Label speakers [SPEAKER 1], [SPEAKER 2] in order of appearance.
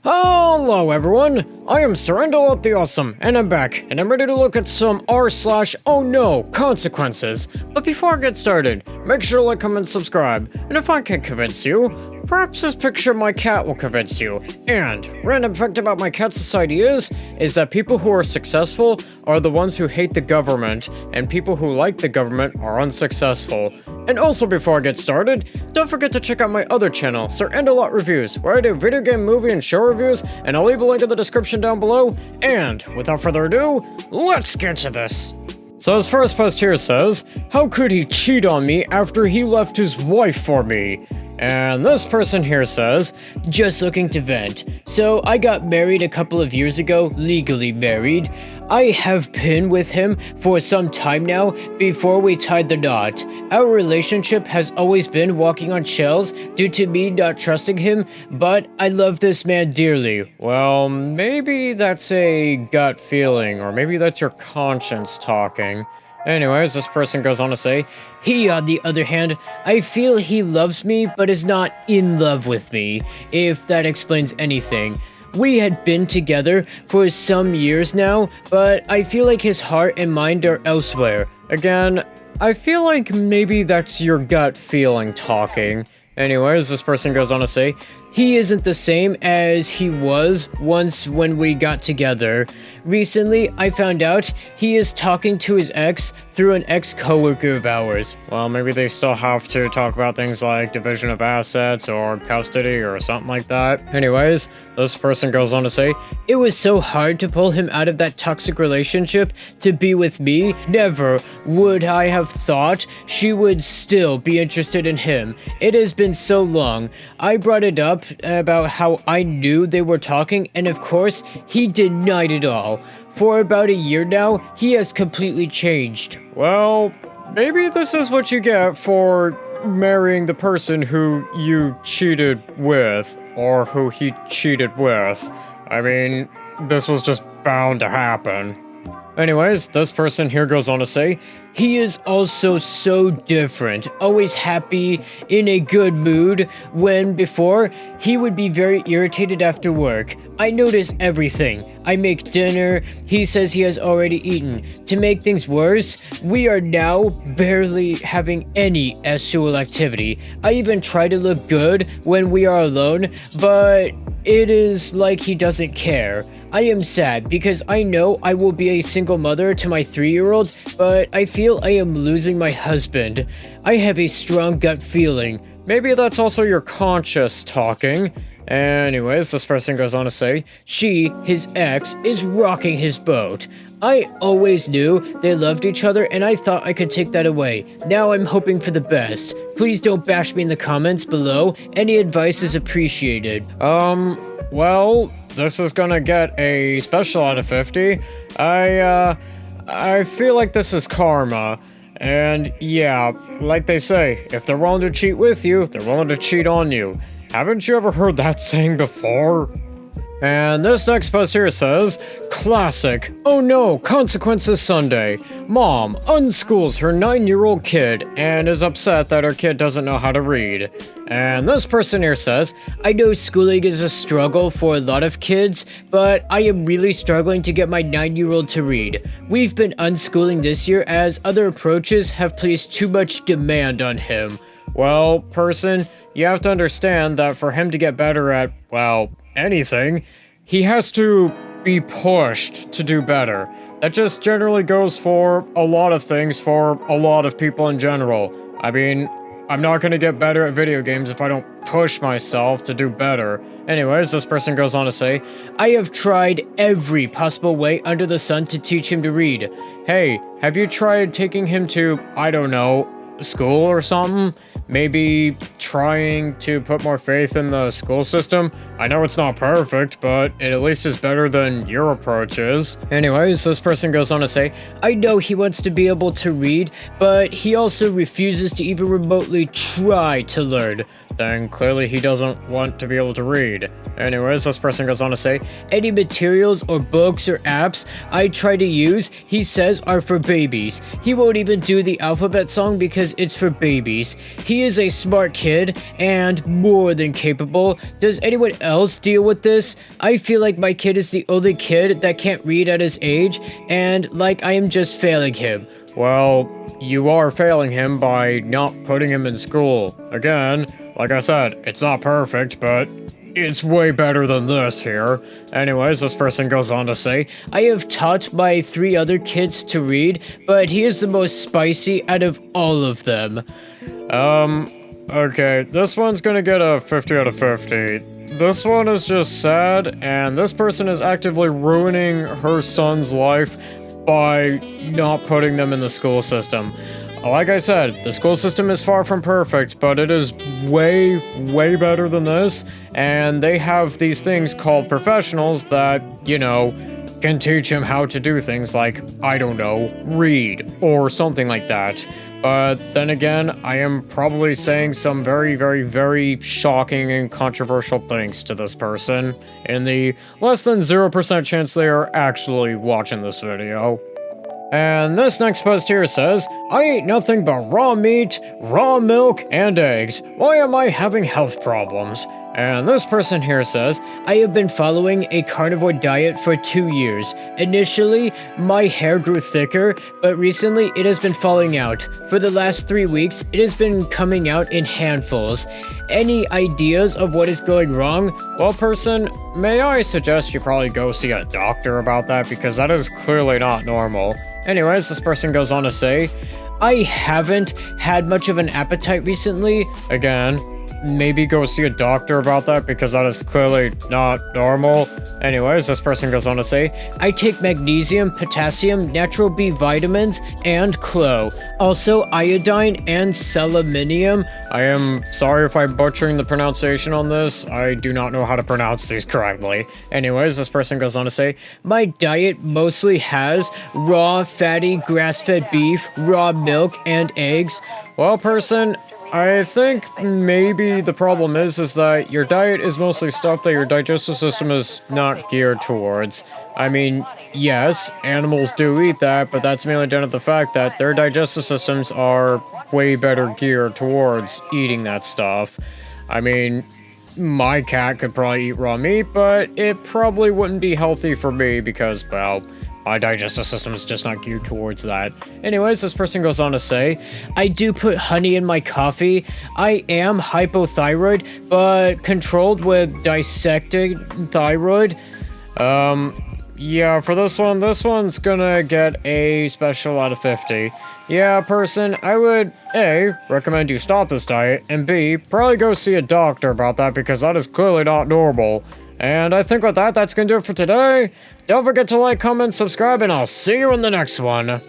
[SPEAKER 1] Hello everyone, I am Surrendel the Awesome, and I'm back, and I'm ready to look at some r/OhNoConsequences. But before I get started, make sure to like, comment, subscribe, and if I can convince you, perhaps this picture of my cat will convince you. And random fact about my cat society is that people who are successful are the ones who hate the government, and people who like the government are unsuccessful. And also before I get started, don't forget to check out my other channel, Surrendel Reviews, where I do video game, movie, and show reviews, and I'll leave a link in the description down below. And without further ado, let's get to this. So his first post here says, "How could he cheat on me after he left his wife for me?" And this person here says, "Just looking to vent. So I got married a couple of years ago, legally married. I have been with him for some time now before we tied the knot. Our relationship has always been walking on shells due to me not trusting him, but I love this man dearly." Well, maybe that's a gut feeling, or maybe that's your conscience talking. Anyways, this person goes on to say, "He, on the other hand, I feel he loves me but is not in love with me, if that explains anything. We had been together for some years now, but I feel like his heart and mind are elsewhere." Again, I feel like maybe that's your gut feeling talking. Anyways, this person goes on to say, "He isn't the same as he was once when we got together. Recently, I found out he is talking to his ex through an ex-coworker of ours." Well, maybe they still have to talk about things like division of assets or custody or something like that. Anyways, this person goes on to say, "It was so hard to pull him out of that toxic relationship to be with me. Never would I have thought she would still be interested in him. It has been so long. I brought it up about how I knew they were talking, and of course, he denied it all. For about a year now, he has completely changed." Well, maybe this is what you get for marrying the person who you cheated with, or who he cheated with. I mean, this was just bound to happen. Anyways, this person here goes on to say, "He is also so different, always happy, in a good mood, when before, he would be very irritated after work. I notice everything. I make dinner, he says he has already eaten. To make things worse, we are now barely having any sexual activity. I even try to look good when we are alone, but it is like he doesn't care. I am sad because I know I will be a single mother to my 3-year-old, but I feel I am losing my husband. I have a strong gut feeling." Maybe that's also your conscience talking. Anyways, this person goes on to say, "She, his ex, is rocking his boat. I always knew they loved each other and I thought I could take that away. Now I'm hoping for the best. Please don't bash me in the comments below. Any advice is appreciated." Well, this is gonna get a special out of 50. I feel like this is karma. And yeah, like they say, if they're willing to cheat with you, they're willing to cheat on you. Haven't you ever heard that saying before? And this next post here says, "Classic. Oh no, consequences Sunday. Mom unschools her 9-year-old kid and is upset that her kid doesn't know how to read." And this person here says, "I know schooling is a struggle for a lot of kids, but I am really struggling to get my 9-year-old to read. We've been unschooling this year as other approaches have placed too much demand on him." Well, person, you have to understand that for him to get better at, well, anything, he has to be pushed to do better. That just generally goes for a lot of things for a lot of people in general. I mean, I'm not gonna get better at video games if I don't push myself to do better. Anyways, this person goes on to say, "I have tried every possible way under the sun to teach him to read." Hey, have you tried taking him to, I don't know, school or something? Maybe trying to put more faith in the school system? I know it's not perfect, but it at least is better than your approach is. Anyways, this person goes on to say, "I know he wants to be able to read, but he also refuses to even remotely try to learn. then clearly he doesn't want to be able to read. Anyways, this person goes on to say, any materials or books or apps I try to use, he says are for babies. He won't even do the alphabet song because it's for babies. He is a smart kid and more than capable. Does anyone else deal with this? I feel like my kid is the only kid that can't read at his age, and like I am just failing him. Well, you are failing him by not putting him in school. Again, like I said, it's not perfect, but it's way better than this here. Anyways, this person goes on to say, I have taught my 3 other kids to read, but he is the most spicy out of all of them. Okay, this one's gonna get a 50 out of 50. This one is just sad, and this person is actively ruining her son's life by not putting them in the school system. Like I said, the school system is far from perfect, but it is way, way better than this, and they have these things called professionals that, you know, can teach him how to do things like, I don't know, read, or something like that. But then again, I am probably saying some very, very, very shocking and controversial things to this person, in the less than 0% chance they are actually watching this video. And this next post here says, I eat nothing but raw meat, raw milk, and eggs. Why am I having health problems? And this person here says, I have been following a carnivore diet for 2 years. Initially, my hair grew thicker, but recently it has been falling out. For the last 3 weeks, it has been coming out in handfuls. Any ideas of what is going wrong? Well, person, may I suggest you probably go see a doctor about that, because that is clearly not normal. Anyways, this person goes on to say, I haven't had much of an appetite recently. Again, maybe go see a doctor about that, because that is clearly not normal. Anyways, this person goes on to say, I take magnesium, potassium, natural B vitamins, and clo. Also iodine and selenium. I am sorry if I'm butchering the pronunciation on this. I do not know how to pronounce these correctly. Anyways, this person goes on to say, my diet mostly has raw, fatty, grass-fed beef, raw milk, and eggs. Well, person, I think maybe the problem is that your diet is mostly stuff that your digestive system is not geared towards. I mean, yes, animals do eat that, but that's mainly due to the fact that their digestive systems are way better geared towards eating that stuff. I mean, my cat could probably eat raw meat, but it probably wouldn't be healthy for me because, well, my digestive system is just not geared towards that. Anyways, this person goes on to say, I do put honey in my coffee. I am hypothyroid, but controlled with dissected thyroid. Yeah, for this one's gonna get a special out of 50. Yeah, person, I would A, recommend you stop this diet, and B, probably go see a doctor about that because that is clearly not normal. And I think with that, that's gonna do it for today. Don't forget to like, comment, subscribe, and I'll see you in the next one.